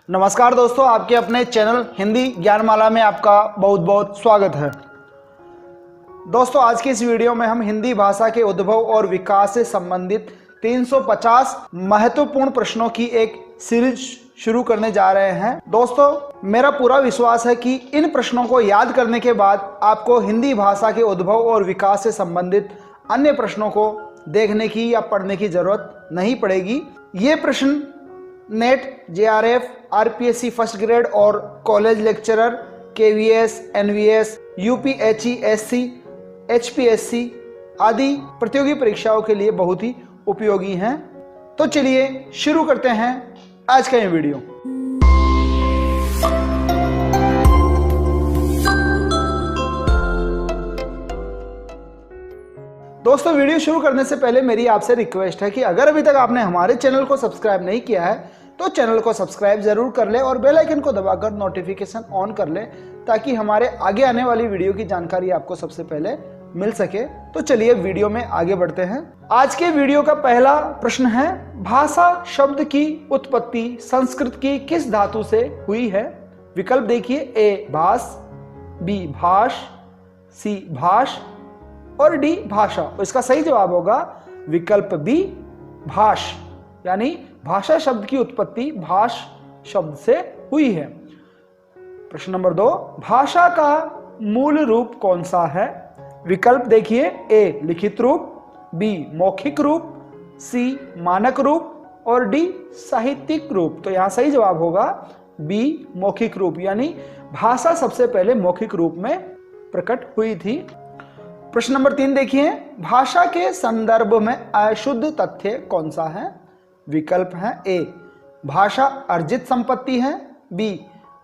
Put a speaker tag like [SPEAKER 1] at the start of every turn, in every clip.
[SPEAKER 1] नमस्कार दोस्तों, आपके अपने चैनल हिंदी ज्ञानमाला में आपका बहुत बहुत स्वागत है। दोस्तों, आज की इस वीडियो में हम हिंदी भाषा के उद्भव और विकास से संबंधित 350 महत्वपूर्ण प्रश्नों की एक सीरीज शुरू करने जा रहे हैं। दोस्तों, मेरा पूरा विश्वास है कि इन प्रश्नों को याद करने के बाद आपको हिंदी भाषा के उद्भव और विकास से संबंधित अन्य प्रश्नों को देखने की या पढ़ने की जरूरत नहीं पड़ेगी। ये प्रश्न NET, JRF, RPSC first grade और college lecturer, KVS, NVS, UPHESC, HPSC आदि प्रतियोगी परीक्षाओं के लिए बहुत ही उपयोगी हैं। तो चलिए शुरू करते हैं आज का ये वीडियो। दोस्तों, वीडियो शुरू करने से पहले मेरी आपसे रिक्वेस्ट है कि अगर अभी तक आपने हमारे चैनल को सब्सक्राइब नहीं किया है तो चैनल को सब्सक्राइब जरूर कर ले और बेल आइकन को दबाकर नोटिफिकेशन ऑन कर ले, ताकि हमारे आगे आने वाली वीडियो की जानकारी आपको सबसे पहले मिल सके। तो चलिए वीडियो में आगे बढ़ते हैं। आज के वीडियो का पहला प्रश्न है, भाषा शब्द की उत्पत्ति संस्कृत की किस धातु से हुई है? विकल्प देखिए, ए भाष, बी भाष, सी भाष और डी भाषा। तो इसका सही जवाब होगा विकल्प बी भाष, यानी भाषा शब्द की उत्पत्ति भाष शब्द से हुई है। प्रश्न नंबर 2, भाषा का मूल रूप कौन सा है? विकल्प देखिए, ए लिखित रूप, बी मौखिक रूप, सी मानक रूप और डी साहित्यिक रूप। तो यहां सही जवाब होगा बी मौखिक रूप, यानी भाषा सबसे पहले मौखिक रूप में प्रकट हुई थी। प्रश्न नंबर 3 देखिए, भाषा के संदर्भ में अशुद्ध तथ्य कौन सा है? विकल्प है, ए भाषा अर्जित संपत्ति है, बी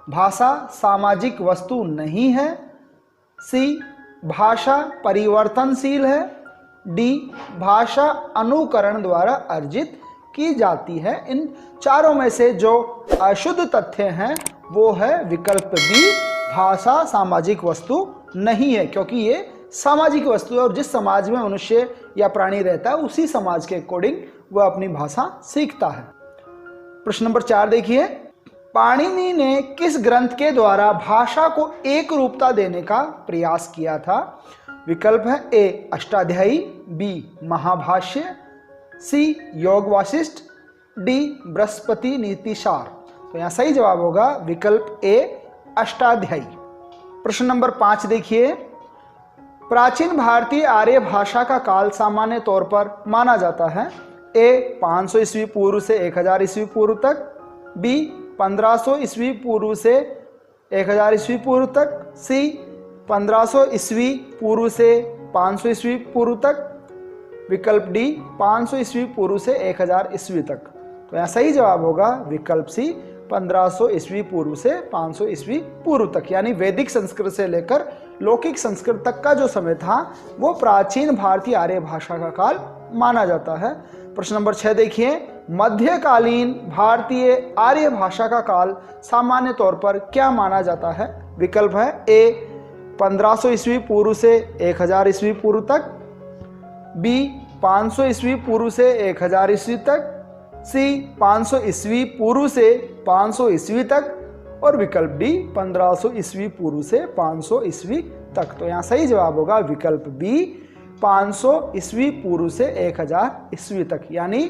[SPEAKER 1] भाषा सामाजिक वस्तु नहीं है, सी भाषा परिवर्तनशील है, डी भाषा अनुकरण द्वारा अर्जित की जाती है। इन चारों में से जो अशुद्ध तथ्य हैं वो है विकल्प बी भाषा सामाजिक वस्तु नहीं है, क्योंकि ये सामाजिक वस्तु है और जिस समाज में मनुष्य या प्राणी रहता है उसी समाज के अकॉर्डिंग वह अपनी भाषा सीखता है। प्रश्न नंबर 4 देखिए, पाणिनि ने किस ग्रंथ के द्वारा भाषा को एक रूपता देने का प्रयास किया था? विकल्प है, ए अष्टाध्यायी, बी महाभाष्य, सी योग वासिष्ठ, डी बृहस्पति नीतिसार। तो यहां सही जवाब होगा विकल्प ए अष्टाध्यायी। प्रश्न नंबर 5 देखिए, प्राचीन भारतीय आर्य भाषा का काल सामान्य तौर पर माना जाता है? ए 500 ईस्वी पूर्व से 1000 ईस्वी पूर्व तक, बी 1500 ईस्वी पूर्व से 1000 ईस्वी पूर्व तक, सी 1500 ईस्वी पूर्व से 500 ईस्वी पूर्व तक, विकल्प डी 500 ईस्वी पूर्व से 1000 ईस्वी तक। तो यहाँ सही जवाब होगा विकल्प सी 1500 ईस्वी पूर्व से 500 ईस्वी पूर्व तक, यानी वैदिक संस्कृत से लेकर लौकिक संस्कृत तक का जो समय था वो प्राचीन भारतीय आर्य भाषा का काल माना जाता है। प्रश्न नंबर 6 देखिए, मध्यकालीन भारतीय आर्य भाषा का काल सामान्य तौर पर क्या माना जाता है? विकल्प है, ए 1500 ईस्वी पूर्व से 1000 ईस्वी पूर्व तक, बी 500 ईस्वी पूर्व से 1000 ईस्वी तक, सी 500 ईस्वी पूर्व से 500 ईस्वी तक और विकल्प डी 1500 ईस्वी पूर्व से 500 ईस्वी तक। तो यहाँ सही जवाब होगा विकल्प बी 500 ईस्वी पूर्व से 1000 ईस्वी तक, यानी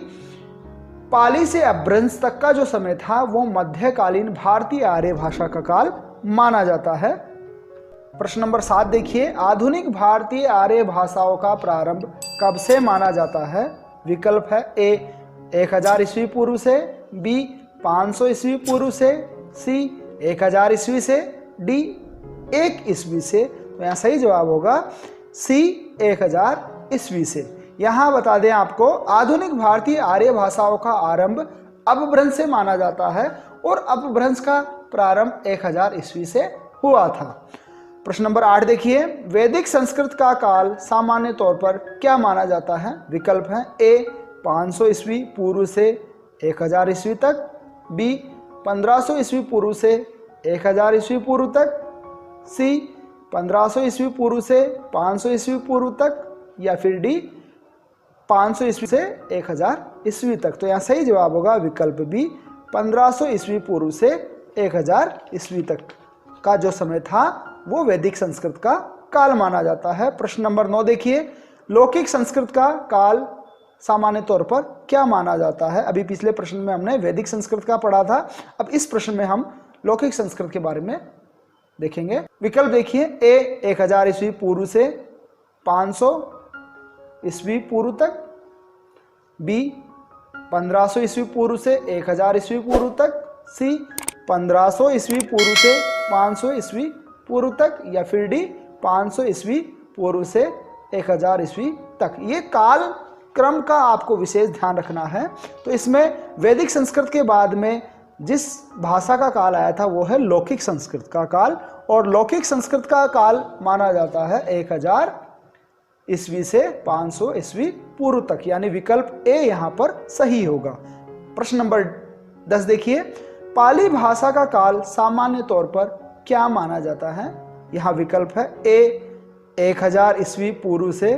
[SPEAKER 1] पाली से अपभ्रंश तक का जो समय था वो मध्यकालीन भारतीय आर्य भाषा का काल माना जाता है। प्रश्न नंबर 7 देखिए, आधुनिक भारतीय आर्य भाषाओं का प्रारंभ कब से माना जाता है? विकल्प है, ए 1000 ईस्वी पूर्व से, बी 500 ईस्वी पूर्व से, सी 1000 ईस्वी से, डी 1 ईस्वी से। तो यहाँ सही जवाब होगा सी 1000 ईस्वी से। यहाँ बता दें आपको, आधुनिक भारतीय आर्य भाषाओं का आरंभ अपभ्रंश से माना जाता है और अपभ्रंश का प्रारंभ 1000 ईस्वी से हुआ था। प्रश्न नंबर 8 देखिए, वैदिक संस्कृत का काल सामान्य तौर पर क्या माना जाता है? विकल्प है, ए 500 ईस्वी पूर्व से 1000 ईस्वी तक, बी 1500 ईस्वी पूर्व से 1000 ईस्वी पूर्व तक, सी 1500 ईस्वी पूर्व से 500 ईस्वी पूर्व तक या फिर डी 500 ईस्वी से 1000 ईस्वी तक। तो यहाँ सही जवाब होगा विकल्प बी 1500 ईस्वी पूर्व से 1000 ईस्वी तक का जो समय था वो वैदिक संस्कृत का काल माना जाता है। प्रश्न नंबर 9 देखिए, लौकिक संस्कृत का काल सामान्य तौर पर क्या माना जाता है। अभी पिछले प्रश्न में हमने वैदिक संस्कृत का पढ़ा था, अब इस प्रश्न में हम लौकिक संस्कृत के बारे में देखेंगे। विकल्प देखिए, ए 1000 ईस्वी पूर्व से 500 ईस्वी पूर्व तक, बी 1500 ईस्वी पूर्व से 1000 ईस्वी पूर्व तक, सी 1500 ईस्वी पूर्व से 500 ईस्वी पूर्व तक, या फिर डी 500 ईस्वी पूर्व से 1000 ईस्वी तक। ये काल क्रम का आपको विशेष ध्यान रखना है। तो इसमें वैदिक संस्कृत के बाद में जिस भाषा का काल आया था वो है लौकिक संस्कृत का काल, और लौकिक संस्कृत का काल माना जाता है 1000 ईस्वी से 500 ईस्वी पूर्व तक, यानी विकल्प ए यहां पर सही होगा। प्रश्न नंबर 10 देखिए, पाली भाषा का काल सामान्य तौर पर क्या माना जाता है। यहां विकल्प है ए 1000 ईस्वी पूर्व से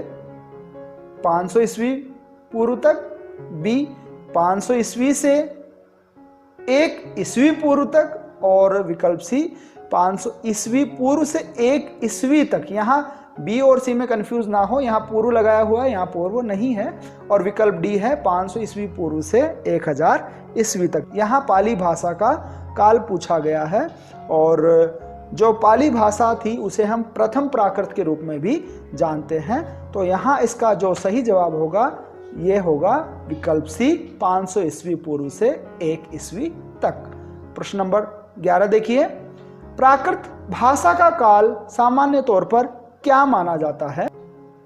[SPEAKER 1] 500 ईस्वी पूर्व तक, बी 500 ईस्वी से 1 ईस्वी पूर्व तक, और विकल्प सी 500 ईस्वी पूर्व से 1 ईस्वी तक। यहाँ बी और सी में कंफ्यूज ना हो, यहाँ पूर्व लगाया हुआ है, यहाँ पूर्व नहीं है, और विकल्प डी है 500 ईस्वी पूर्व से 1000 ईस्वी तक। यहाँ पाली भाषा का काल पूछा गया है, और जो पाली भाषा थी उसे हम प्रथम प्राकृत के रूप में भी जानते हैं। तो यहाँ इसका जो सही जवाब होगा ये होगा विकल्प सी 500 ईस्वी पूर्व से 1 ईस्वी तक। प्रश्न नंबर 11 देखिए, प्राकृत भाषा का काल सामान्य तौर पर क्या माना जाता है।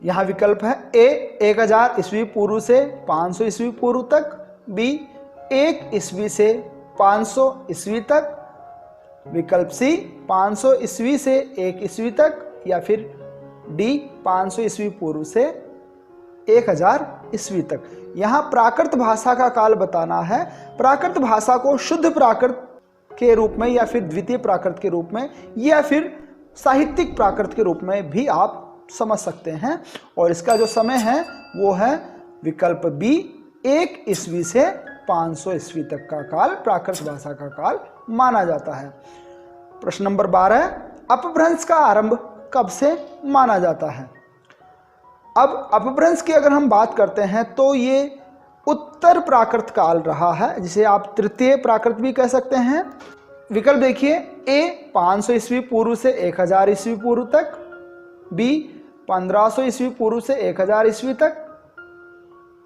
[SPEAKER 1] यहाँ विकल्प है ए 1000 ईस्वी पूर्व से 500 ईस्वी पूर्व तक, बी 1 ईस्वी से 500 ईस्वी तक, विकल्प सी 500 ईस्वी से 1 ईस्वी तक, या फिर डी 500 ईस्वी पूर्व से 1000 ईस्वी तक। यहाँ प्राकृत भाषा का काल बताना है। प्राकृत भाषा को शुद्ध प्राकृत के रूप में, या फिर द्वितीय प्राकृत के रूप में, या फिर साहित्यिक प्राकृत के रूप में भी आप समझ सकते हैं, और इसका जो समय है वो है विकल्प बी 1 ईस्वी से 500 ईस्वी तक का काल प्राकृत भाषा का काल माना जाता है। प्रश्न नंबर 12, अपभ्रंश का आरंभ कब से माना जाता है। अब अपभ्रंश की अगर हम बात करते हैं तो ये उत्तर प्राकृत काल रहा है, जिसे आप तृतीय प्राकृत भी कह सकते हैं। विकल्प देखिए, ए 500 ईस्वी पूर्व से 1000 ईस्वी पूर्व तक, बी 1500 ईस्वी पूर्व से 1000 ईस्वी तक,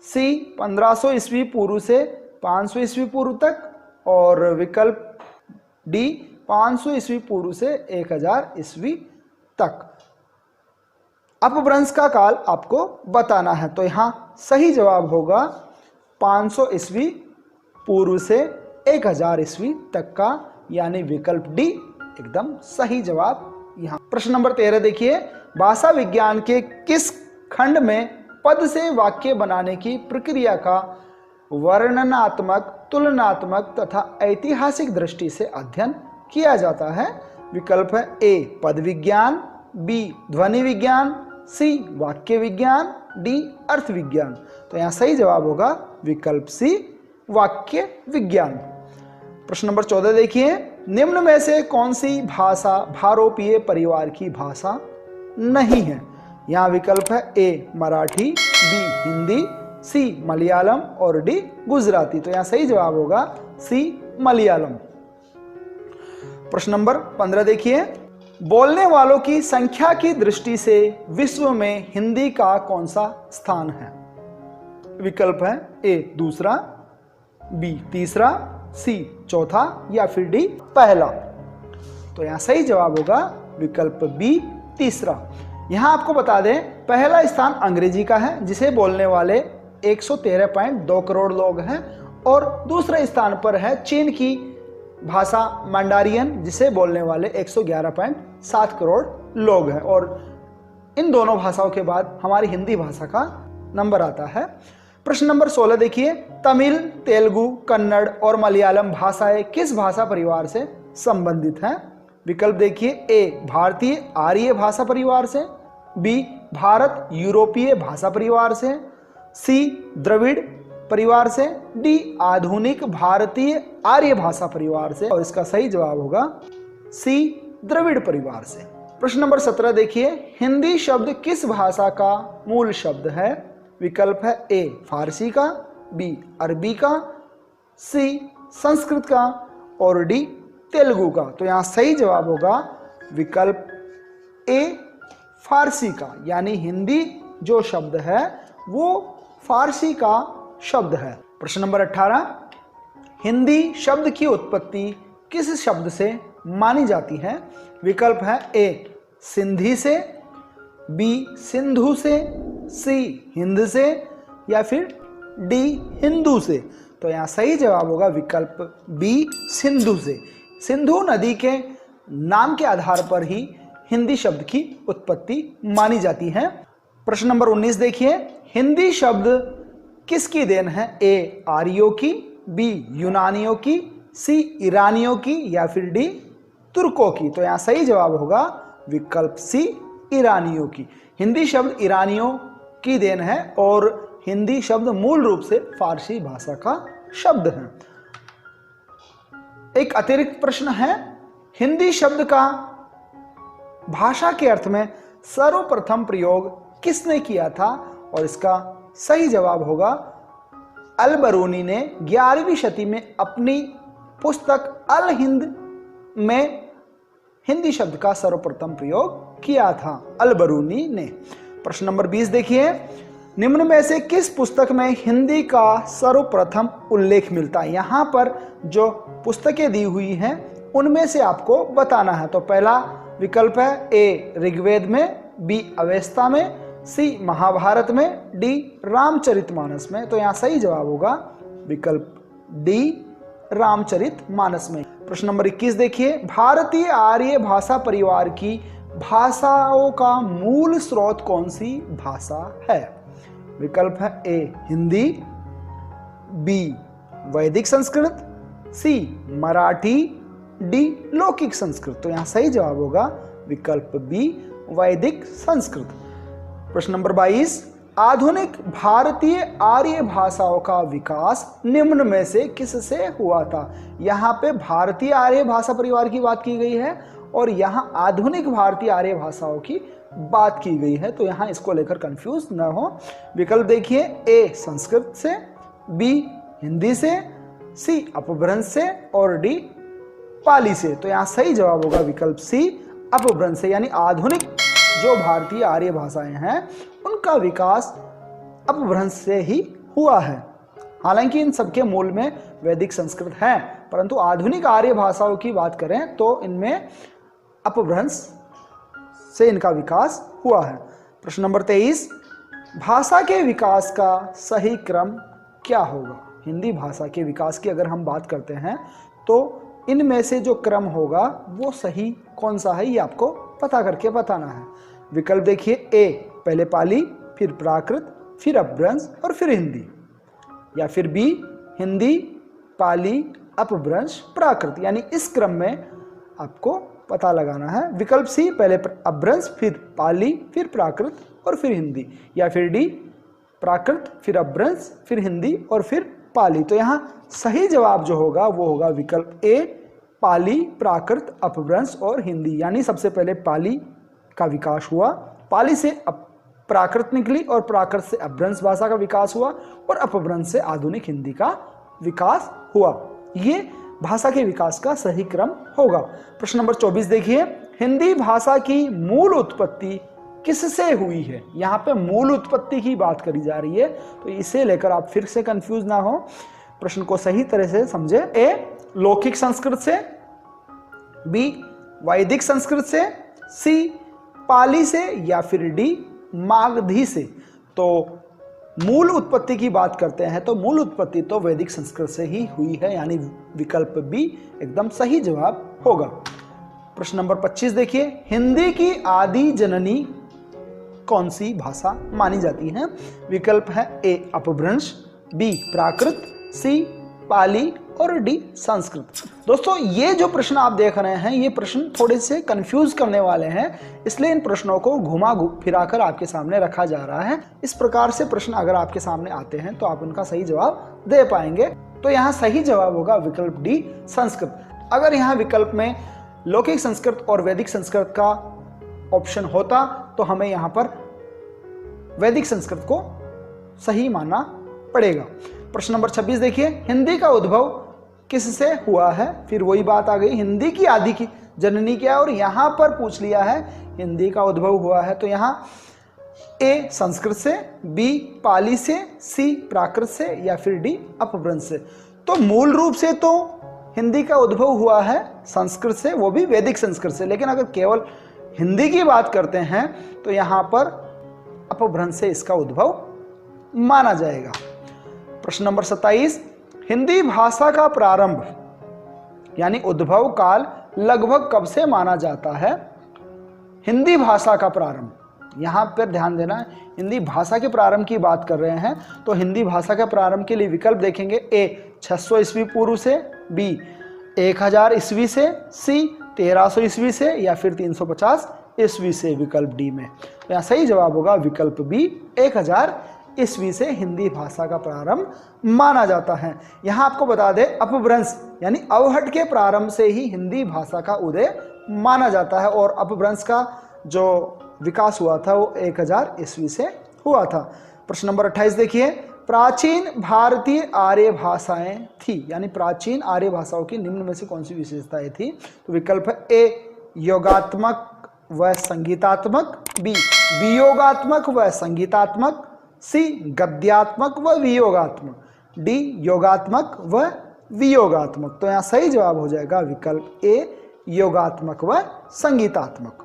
[SPEAKER 1] सी 1500 ईस्वी पूर्व से 500 ईस्वी पूर्व तक, और विकल्प डी 500 ईस्वी पूर्व से 1000 ईस्वी तक। अपभ्रंश का काल आपको बताना है, तो यहां सही जवाब होगा 500 ईस्वी पूर्व से 1000 ईस्वी तक का, यानी विकल्प डी एकदम सही जवाब यहां। प्रश्न नंबर 13 देखिए, भाषा विज्ञान के किस खंड में पद से वाक्य बनाने की प्रक्रिया का वर्णनात्मक, तुलनात्मक तथा ऐतिहासिक दृष्टि से अध्ययन किया जाता है। विकल्प है ए पद विज्ञान, बी ध्वनि विज्ञान, सी वाक्य विज्ञान, डी अर्थ विज्ञान। तो यहाँ सही जवाब होगा विकल्प सी वाक्य विज्ञान। प्रश्न नंबर 14 देखिए, निम्न में से कौन सी भाषा भारोपीय परिवार की भाषा नहीं है। यहाँ विकल्प है ए मराठी, बी हिंदी, सी मलयालम, और डी गुजराती। तो यहाँ सही जवाब होगा सी मलयालम। प्रश्न नंबर 15 देखिए, बोलने वालों की संख्या की दृष्टि से विश्व में हिंदी का कौन सा स्थान है। विकल्प है ए दूसरा, बी तीसरा, सी चौथा, या फिर डी पहला। तो यहां सही जवाब होगा विकल्प बी तीसरा। यहां आपको बता दें, पहला स्थान अंग्रेजी का है जिसे बोलने वाले 113.2 करोड़ लोग हैं, और दूसरे स्थान पर है चीन की भाषा मंडारियन जिसे बोलने वाले 111.7 करोड़ लोग हैं, और इन दोनों भाषाओं के बाद हमारी हिंदी भाषा का नंबर आता है। प्रश्न नंबर 16 देखिए, तमिल, तेलुगु, कन्नड़ और मलयालम भाषाएं किस भाषा परिवार से संबंधित हैं। विकल्प देखिए, ए भारतीय आर्य भाषा परिवार से, बी भारत यूरोपीय भाषा परिवार से, सी द्रविड़ परिवार से, डी आधुनिक भारतीय आर्य भाषा परिवार से, और इसका सही जवाब होगा सी द्रविड़ परिवार से। प्रश्न नंबर 17 देखिए, हिंदी शब्द किस भाषा का मूल शब्द है? विकल्प है ए फारसी का, बी अरबी का, सी संस्कृत का और डी तेलुगु का। तो यहाँ सही जवाब होगा विकल्प ए फारसी का, यानी हिंदी जो शब्द है वो फारसी का शब्द है। प्रश्न नंबर 18, हिंदी शब्द की उत्पत्ति किस शब्द से मानी जाती है? विकल्प है ए सिंधी से, बी सिंधु से, सी हिंद से या फिर डी हिंदू से। तो यहाँ सही जवाब होगा विकल्प बी सिंधु से। सिंधु नदी के नाम के आधार पर ही हिंदी शब्द की उत्पत्ति मानी जाती है। प्रश्न नंबर 19 देखिए, हिंदी शब्द किसकी देन है? ए आर्यों की, बी यूनानियों की, सी ईरानियों की या फिर डी तुर्कों की। तो यहाँ सही जवाब होगा विकल्प सी ईरानियों की। हिंदी शब्द ईरानियों की देन है और हिंदी शब्द मूल रूप से फारसी भाषा का शब्द है। एक अतिरिक्त प्रश्न है, हिंदी शब्द का भाषा के अर्थ में सर्वप्रथम प्रयोग किसने किया था? और इसका सही जवाब होगा अल बरूनी ने 11वीं शती में अपनी पुस्तक अल हिंद में हिंदी शब्द का सर्वप्रथम प्रयोग किया था, अल बरूनी ने। प्रश्न नंबर 20 देखिए, निम्न में से किस पुस्तक में हिंदी का सर्वप्रथम उल्लेख मिलता है? यहां पर जो पुस्तकें दी हुई हैं उनमें से आपको बताना है। तो पहला विकल्प है ए ऋग्वेद में, बी अवेस्ता में, सी महाभारत में, डी रामचरितमानस में। तो यहाँ सही जवाब होगा विकल्प डी रामचरितमानस में। प्रश्न नंबर 21 देखिए, भारतीय आर्य भाषा परिवार की भाषाओं का मूल स्रोत कौन सी भाषा है? विकल्प है ए हिंदी, बी वैदिक संस्कृत, सी मराठी, डी लौकिक संस्कृत। तो यहाँ सही जवाब होगा विकल्प बी वैदिक संस्कृत। प्रश्न नंबर 22, आधुनिक भारतीय आर्य भाषाओं का विकास निम्न में से किससे हुआ था? यहाँ पे भारतीय आर्य भाषा परिवार की बात की गई है और यहाँ आधुनिक भारतीय आर्य भाषाओं की बात की गई है, तो यहाँ इसको लेकर कंफ्यूज न हो। विकल्प देखिए, ए संस्कृत से, बी हिंदी से, सी अपभ्रंश से और डी पाली से। तो यहाँ सही जवाब होगा विकल्प सी अपभ्रंश से, यानी आधुनिक जो भारतीय आर्य भाषाएं हैं उनका विकास अपभ्रंश से ही हुआ है। हालांकि इन सबके मूल में वैदिक संस्कृत है, परंतु आधुनिक आर्य भाषाओं की बात करें तो इनमें अपभ्रंश से इनका विकास हुआ है। प्रश्न नंबर 23, भाषा के विकास का सही क्रम क्या होगा? हिंदी भाषा के विकास की अगर हम बात करते हैं तो इनमें से जो क्रम होगा वो सही कौन सा है ये आपको पता करके बताना है। विकल्प देखिए, ए पहले पाली, फिर प्राकृत, फिर अपभ्रंश और फिर हिंदी, या फिर बी हिंदी, पाली, अपभ्रंश, प्राकृत, यानी इस क्रम में आपको पता लगाना है। विकल्प सी पहले अपभ्रंश, फिर पाली, फिर प्राकृत और फिर हिंदी, या फिर डी प्राकृत, फिर अपभ्रंश, फिर हिंदी और फिर पाली। तो यहाँ सही जवाब जो होगा वो होगा विकल्प ए पाली, प्राकृत, अपभ्रंश और हिंदी, यानी सबसे पहले पाली का विकास हुआ, पाली से प्राकृत निकली और प्राकृत से अपभ्रंश भाषा का विकास हुआ और अपभ्रंश से आधुनिक हिंदी का विकास हुआ। ये भाषा के विकास का सही क्रम होगा। प्रश्न नंबर 24 देखिए, हिंदी भाषा की मूल उत्पत्ति किससे हुई है? यहाँ पे मूल उत्पत्ति की बात करी जा रही है, तो इसे लेकर आप फिर से कंफ्यूज ना हो, प्रश्न को सही तरह से समझे। ए लौकिक संस्कृत से, बी वैदिक संस्कृत से, सी पाली से या फिर डी मागधी से। तो मूल उत्पत्ति की बात करते हैं तो मूल उत्पत्ति तो वैदिक संस्कृत से ही हुई है, यानी विकल्प बी एकदम सही जवाब होगा। प्रश्न नंबर 25 देखिए, हिंदी की आदि जननी कौन सी भाषा मानी जाती है? विकल्प है ए अपभ्रंश, बी प्राकृत, सी पाली और डी संस्कृत। दोस्तों ये जो प्रश्न आप देख रहे हैं ये प्रश्न थोड़े से कंफ्यूज करने वाले हैं, इसलिए इन प्रश्नों को घुमा फिराकर आपके सामने रखा जा रहा है। इस प्रकार से प्रश्न अगर आपके सामने आते हैं तो आप उनका सही जवाब दे पाएंगे। तो यहाँ सही जवाब होगा विकल्प डी संस्कृत। अगर यहाँ विकल्प में लौकिक संस्कृत और वैदिक संस्कृत का ऑप्शन होता तो हमें यहाँ पर वैदिक संस्कृत को सही मानना पड़ेगा। प्रश्न नंबर 26 देखिए, हिंदी का उद्भव किससे हुआ है? फिर वही बात आ गई, हिंदी की आदि की जननी क्या है, और यहां पर पूछ लिया है हिंदी का उद्भव हुआ है तो यहां ए संस्कृत से, बी पाली से, सी प्राकृत से या फिर डी अपभ्रंश से। तो मूल रूप से तो हिंदी का उद्भव हुआ है संस्कृत से, वो भी वैदिक संस्कृत से, लेकिन अगर केवल हिंदी की बात करते हैं तो यहां पर अपभ्रंश से इसका उद्भव माना जाएगा। प्रश्न नंबर 27, हिंदी भाषा का प्रारंभ यानी उद्भव काल लगभग कब से माना जाता है? हिंदी भाषा का प्रारंभ, यहां पर ध्यान देना है, हिंदी भाषा के प्रारंभ की बात कर रहे हैं तो हिंदी भाषा के प्रारंभ के लिए विकल्प देखेंगे, ए 600 ईस्वी पूर्व से, बी 1000 ईस्वी से, सी 1300 ईस्वी से या फिर 350 ईस्वी से विकल्प डी में। तो यहाँ सही जवाब होगा विकल्प बी 1000 ईस्वी से हिंदी भाषा का प्रारंभ माना जाता है। यहाँ आपको बता दें अपभ्रंश यानी अवहट के प्रारंभ से ही हिंदी भाषा का उदय माना जाता है और अपभ्रंश का जो विकास हुआ था वो 1000 ईस्वी से हुआ था। प्रश्न नंबर 28 देखिए, प्राचीन भारतीय आर्य भाषाएं थी यानी प्राचीन आर्य भाषाओं की निम्न में से कौन सी विशेषताएं थी? तो विकल्प है, ए योगात्मक व संगीतात्मक, बी वियोगात्मक व संगीतात्मक, सी गद्यात्मक व वियोगात्मक, डी योगात्मक व वियोगात्मक। तो यहाँ सही जवाब हो जाएगा विकल्प ए योगात्मक व संगीतात्मक।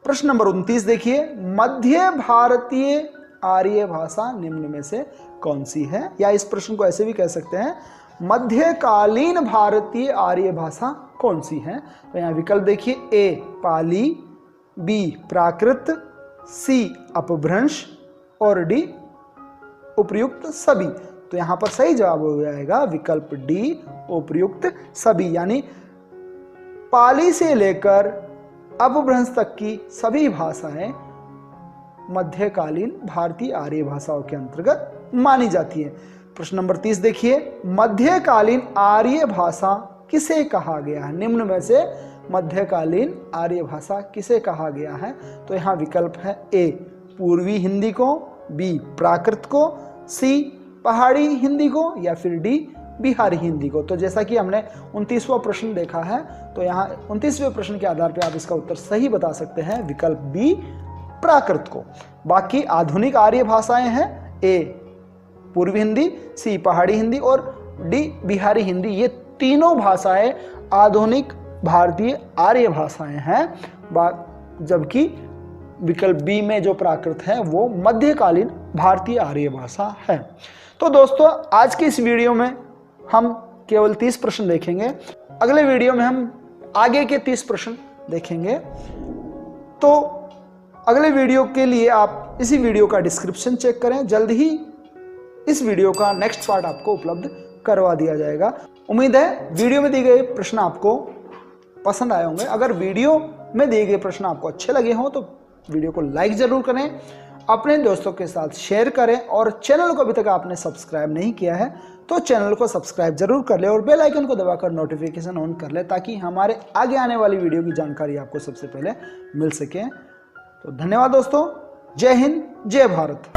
[SPEAKER 1] प्रश्न नंबर 29 देखिए, मध्य भारतीय आर्य भाषा निम्न में से कौन सी है? या इस प्रश्न को ऐसे भी कह सकते हैं, मध्यकालीन भारतीय आर्य भाषा कौन सी है? तो यहाँ विकल्प देखिए, ए पाली, बी प्राकृत, सी अपभ्रंश और डी उपर्युक्त सभी। तो यहां पर सही जवाब हो जाएगा विकल्प डी उपर्युक्त सभी, यानी पाली से लेकर अपभ्रंश तक की सभी भाषाएं मध्यकालीन भारतीय आर्य भाषाओं के अंतर्गत मानी जाती है। प्रश्न नंबर 30 देखिए, मध्यकालीन आर्य भाषा किसे कहा गया है? निम्न में से मध्यकालीन आर्य भाषा किसे कहा गया है? तो यहाँ विकल्प है, ए पूर्वी हिंदी को, बी प्राकृत को, सी पहाड़ी हिंदी को या फिर डी बिहारी हिंदी को। तो जैसा कि हमने 29वां प्रश्न देखा है तो यहाँ 29वें प्रश्न के आधार पर आप इसका उत्तर सही बता सकते हैं, विकल्प बी प्राकृत को। बाकी आधुनिक आर्य भाषाएं हैं, ए पूर्वी हिंदी, सी पहाड़ी हिंदी और डी बिहारी हिंदी। ये तीनों भाषाएं आधुनिक भारतीय आर्य भाषाएं हैं, जबकि विकल्प बी में जो प्राकृत है वो मध्यकालीन भारतीय आर्य भाषा है। तो दोस्तों आज की इस वीडियो में हम केवल 30 प्रश्न देखेंगे, अगले वीडियो में हम आगे के 30 प्रश्न देखेंगे। तो अगले वीडियो के लिए आप इसी वीडियो का डिस्क्रिप्शन चेक करें, जल्द ही इस वीडियो का नेक्स्ट पार्ट आपको उपलब्ध करवा दिया जाएगा। उम्मीद है वीडियो में दिए गए प्रश्न आपको पसंद आए होंगे। अगर वीडियो में दिए गए प्रश्न आपको अच्छे लगे हों तो वीडियो को लाइक जरूर करें, अपने दोस्तों के साथ शेयर करें और चैनल को अभी तक आपने सब्सक्राइब नहीं किया है तो चैनल को सब्सक्राइब जरूर कर ले और बेल आइकन को दबाकर नोटिफिकेशन ऑन कर ले ताकि हमारे आगे आने वाली वीडियो की जानकारी आपको सबसे पहले मिल सके। तो धन्यवाद दोस्तों, जय हिंद, जय भारत।